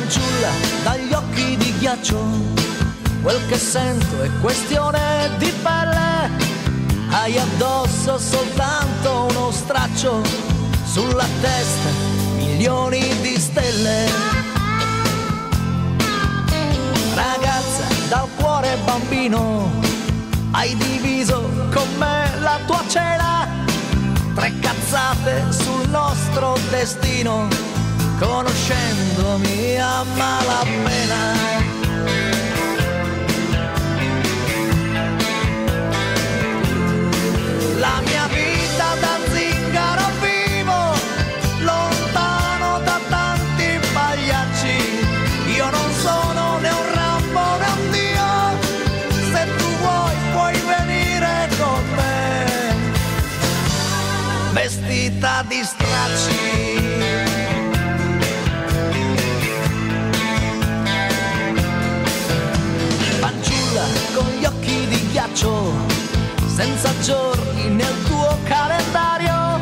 Fanciulla dagli occhi di ghiaccio, quel che sento è questione di pelle. Hai addosso soltanto uno straccio, sulla testa milioni di stelle. Ragazza dal cuore bambino, hai diviso con me la tua cena. 3 cazzate sul nostro destino, conoscendomi a malapena. La mia vita da zingaro vivo, lontano da tanti pagliacci. Io non sono né un Rambo né un Dio, se tu vuoi puoi venire con me, vestita di stracci. Fanciulla con gli occhi di ghiaccio, senza giorni nel tuo calendario.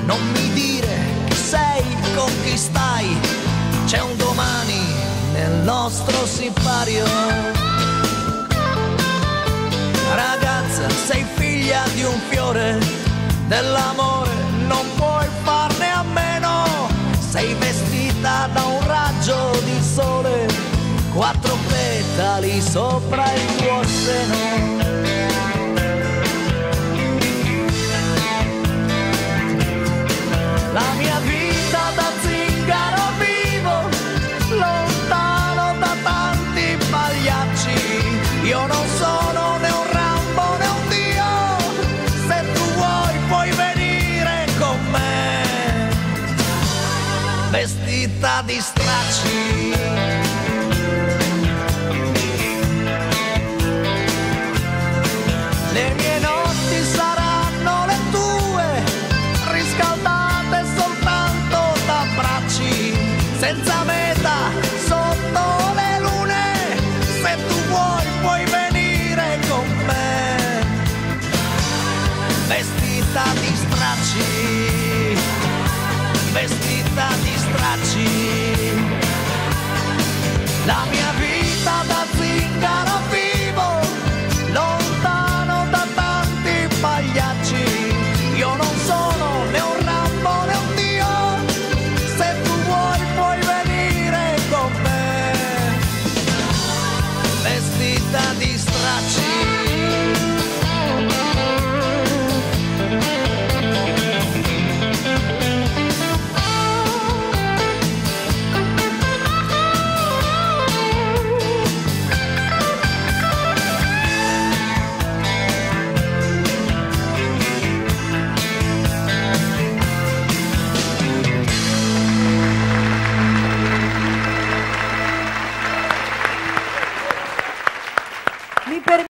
Non mi dire che sei con chi stai, c'è un domani nel nostro sipario. Ragazza, sei figlia di un fiore, dell'amore non puoi farne a meno. Sei vestita da un raggio di sole, 4 petali sopra il tuo seno. La mia vita da zingaro vivo, lontano da tanti pagliacci. Io non sono né un Rambo né un Dio, se tu vuoi puoi venire con me, vestita di stracci.